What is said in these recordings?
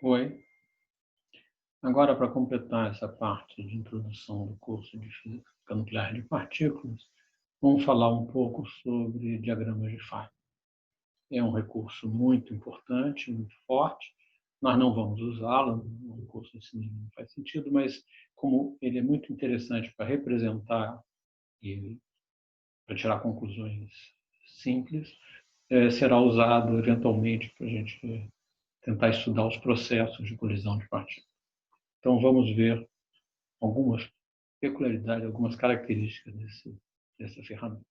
Oi. Agora, para completar essa parte de introdução do curso de Física Nuclear de Partículas, vamos falar um pouco sobre diagramas de Feynman. É um recurso muito importante, muito forte. Nós não vamos usá-lo, no curso assim não faz sentido, mas como ele é muito interessante para representar e para tirar conclusões simples, será usado eventualmente para a gente tentar estudar os processos de colisão de partículas. Então, vamos ver algumas peculiaridades, algumas características dessa ferramenta.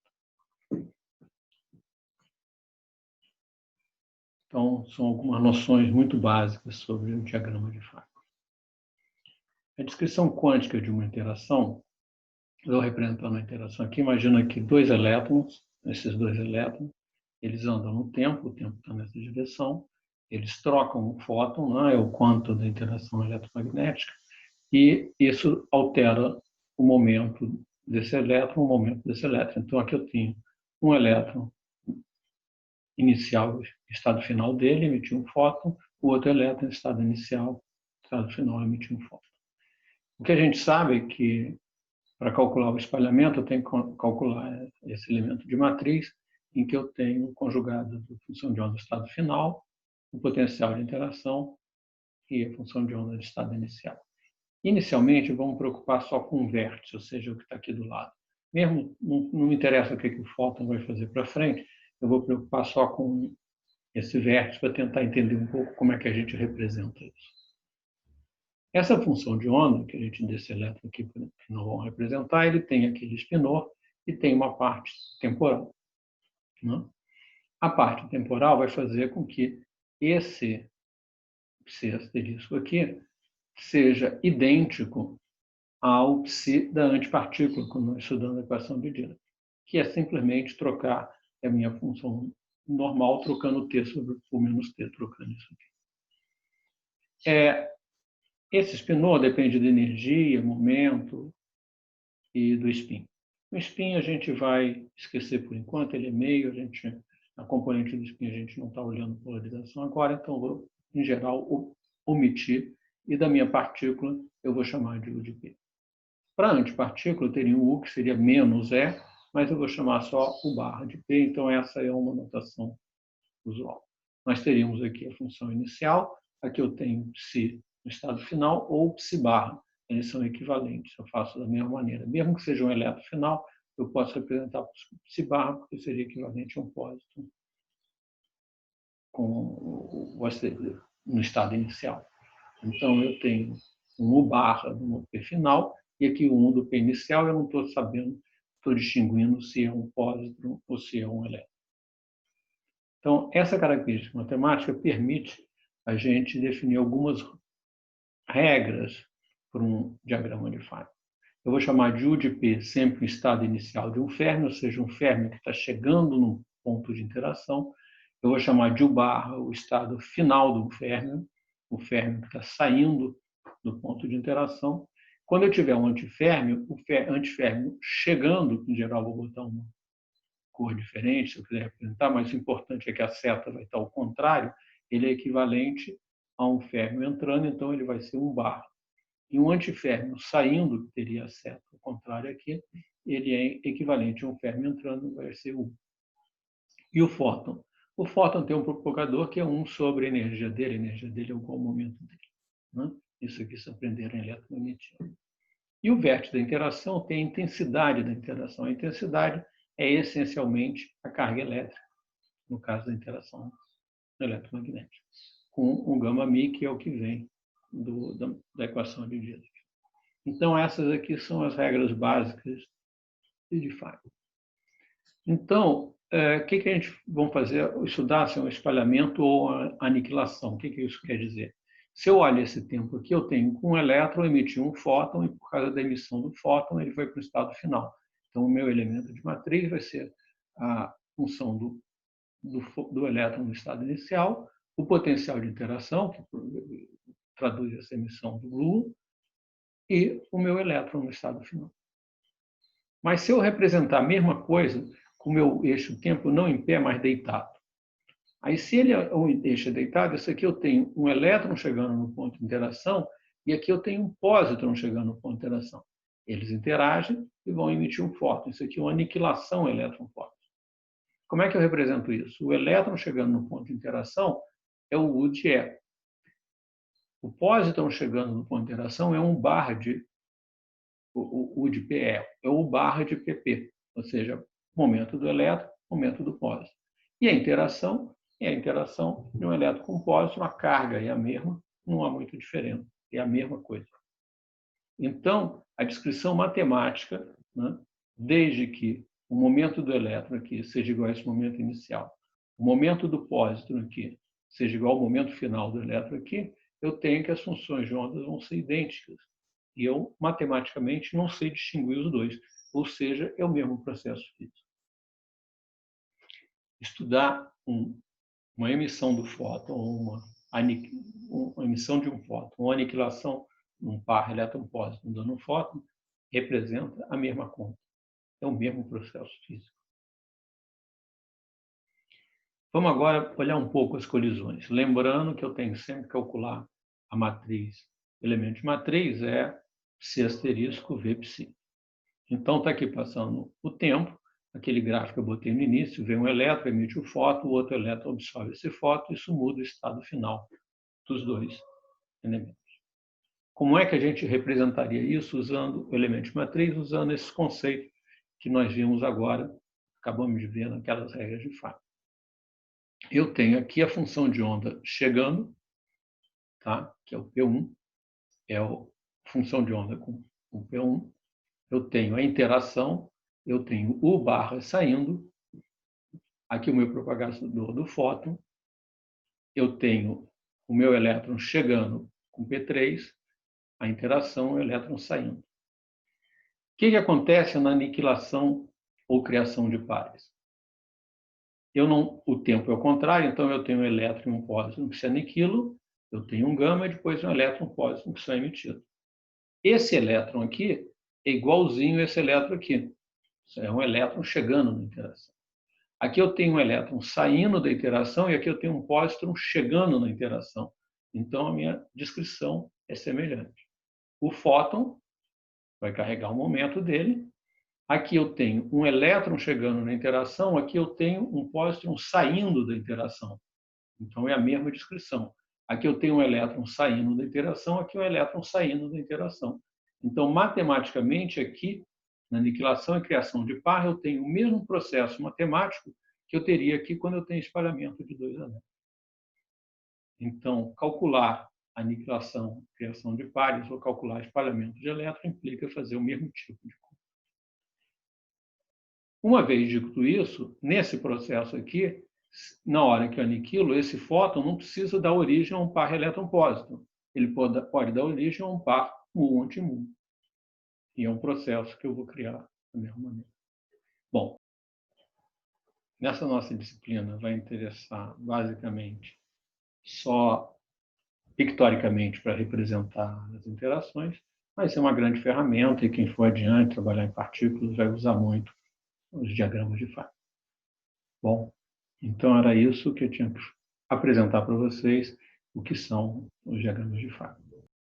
Então, são algumas noções muito básicas sobre o diagrama de Feynman. A descrição quântica de uma interação, eu representando a interação aqui, imagina que dois elétrons, esses dois elétrons, eles andam no tempo, o tempo está nessa direção, eles trocam um fóton, é o quanto da interação eletromagnética, e isso altera o momento desse elétron, o momento desse elétron. Então, aqui eu tenho um elétron inicial, estado final dele, emitiu um fóton, o outro elétron, estado inicial, estado final, emitiu um fóton. O que a gente sabe é que, para calcular o espalhamento, eu tenho que calcular esse elemento de matriz, em que eu tenho conjugado a função de onda do estado final, o potencial de interação e a função de onda de estado inicial. Inicialmente, vamos preocupar só com o vértice, ou seja, o que está aqui do lado. Mesmo não me interessa o que o fóton vai fazer para frente, eu vou preocupar só com esse vértice para tentar entender um pouco como é que a gente representa isso. Essa função de onda, que a gente desse elétron aqui que não vão representar, ele tem aquele espinor e tem uma parte temporal. Né? A parte temporal vai fazer com que esse asterisco aqui seja idêntico ao psi da antipartícula, quando nós estudamos a equação de Dirac, que é simplesmente trocar a minha função normal, trocando t sobre o menos t, trocando isso aqui. Esse spinor depende da energia, momento e do spin. O spin a gente vai esquecer por enquanto, ele é meio, a componente do spin a gente não está olhando polarização agora, então eu vou, em geral, omitir, e da minha partícula eu vou chamar de U de P. Para a antipartícula, eu teria um U que seria menos E, mas eu vou chamar só U barra de P, então essa é uma notação usual. Nós teríamos aqui a função inicial, aqui eu tenho psi no estado final ou psi barra, eles são equivalentes, eu faço da mesma maneira. Mesmo que seja um elétron final, eu posso representar psi barra, porque seria equivalente a um pósito no estado inicial. Então, eu tenho um U barra no P final, e aqui o 1 do P inicial, eu não estou sabendo, estou distinguindo se é um pósitron ou se é um elétron. Então, essa característica matemática permite a gente definir algumas regras para um diagrama de Feynman. Eu vou chamar de U de P sempre o estado inicial de um férmio, ou seja, um férmio que está chegando no ponto de interação. Eu vou chamar de U barra o estado final do férmio, o férmio que está saindo do ponto de interação. Quando eu tiver um antiférmio, o antiférmio chegando, em geral vou botar uma cor diferente, se eu quiser representar, mas o importante é que a seta vai estar ao contrário, ele é equivalente a um férmio entrando, então ele vai ser um barra. E um antiférmio saindo, que teria a seta ao contrário aqui, ele é equivalente a um férmio entrando, vai ser 1. E o fóton? O fóton tem um propagador que é 1 sobre a energia dele é igual ao momento dele. Né? Isso aqui se aprenderam em eletromagnetismo. E o vértice da interação tem a intensidade da interação. A intensidade é essencialmente a carga elétrica, no caso da interação eletromagnética, com o γ-mi, que é o que vem da equação de Dirac. Então, essas aqui são as regras básicas de Feynman. Então, o que a gente vai fazer? Estudar se é um espalhamento ou aniquilação. O que isso quer dizer? Se eu olho esse tempo aqui, eu tenho um elétron emitir um fóton, e por causa da emissão do fóton, ele foi para o estado final. Então, o meu elemento de matriz vai ser a função do elétron no estado inicial, o potencial de interação, que traduz essa emissão do GLUON, e o meu elétron no estado final. Mas se eu representar a mesma coisa com o meu eixo tempo não em pé, mas deitado, Aí, se ele o deixa deitado, isso aqui eu tenho um elétron chegando no ponto de interação e aqui eu tenho um pósitron chegando no ponto de interação. Eles interagem e vão emitir um fóton. Isso aqui é uma aniquilação elétron-fóton. Como é que eu represento isso? O elétron chegando no ponto de interação é o U de E. O pósitron chegando no ponto de interação é um barra de o U de PE, é o barra de PP, ou seja, momento do elétron, momento do pósitron. E a interação é a interação de um elétron com pósitron, a carga é a mesma, não há muito diferença, é a mesma coisa. Então, a descrição matemática, né, desde que o momento do elétron aqui seja igual a esse momento inicial, o momento do pósitron aqui seja igual ao momento final do elétron aqui, eu tenho que as funções de ondas vão ser idênticas. E eu, matematicamente, não sei distinguir os dois. Ou seja, é o mesmo processo físico. Estudar uma emissão do fóton, uma emissão de um fóton, uma aniquilação num par elétron-pósitron dando um fóton, representa a mesma conta. É o mesmo processo físico. Vamos agora olhar um pouco as colisões. Lembrando que eu tenho sempre que calcular a matriz. O elemento de matriz é C asterisco V psi. Então, está aqui passando o tempo, aquele gráfico que eu botei no início, vem um elétron, emite o fóton, o outro elétron absorve esse fóton, isso muda o estado final dos dois elementos. Como é que a gente representaria isso usando o elemento de matriz, usando esse conceito que nós vimos agora, acabamos de ver naquelas regras de Fábio. Eu tenho aqui a função de onda chegando, tá? Que é o P1, é a função de onda com o P1. Eu tenho a interação, eu tenho o barra saindo, aqui o meu propagador do fóton, eu tenho o meu elétron chegando com P3, a interação, o elétron saindo. O que acontece na aniquilação ou criação de pares? O tempo é o contrário, então eu tenho um elétron e um pósitron que se aniquilam, eu tenho um gama e depois um elétron e um pósitron que são emitidos. Esse elétron aqui é igualzinho a esse elétron aqui. É um elétron chegando na interação. Aqui eu tenho um elétron saindo da interação e aqui eu tenho um pósitron chegando na interação. Então, a minha descrição é semelhante. O fóton vai carregar o momento dele. Aqui eu tenho um elétron chegando na interação, aqui eu tenho um pósitron saindo da interação. Então, é a mesma descrição. Aqui eu tenho um elétron saindo da interação, aqui um elétron saindo da interação. Então, matematicamente, aqui, na aniquilação e criação de par, eu tenho o mesmo processo matemático que eu teria aqui quando eu tenho espalhamento de dois elétrons. Então, calcular aniquilação e criação de pares ou calcular espalhamento de elétron implica fazer o mesmo tipo de conta. Uma vez dito isso, nesse processo aqui, na hora que eu aniquilo, esse fóton não precisa dar origem a um par elétron-pósitron. Ele pode dar origem a um par muon-antimuon. E é um processo que eu vou criar da mesma maneira. Bom, nessa nossa disciplina vai interessar basicamente só pictoricamente para representar as interações, mas é uma grande ferramenta e quem for adiante trabalhar em partículas vai usar muito os diagramas de Fábio. Bom, então era isso que eu tinha que apresentar para vocês, o que são os diagramas de Fábio.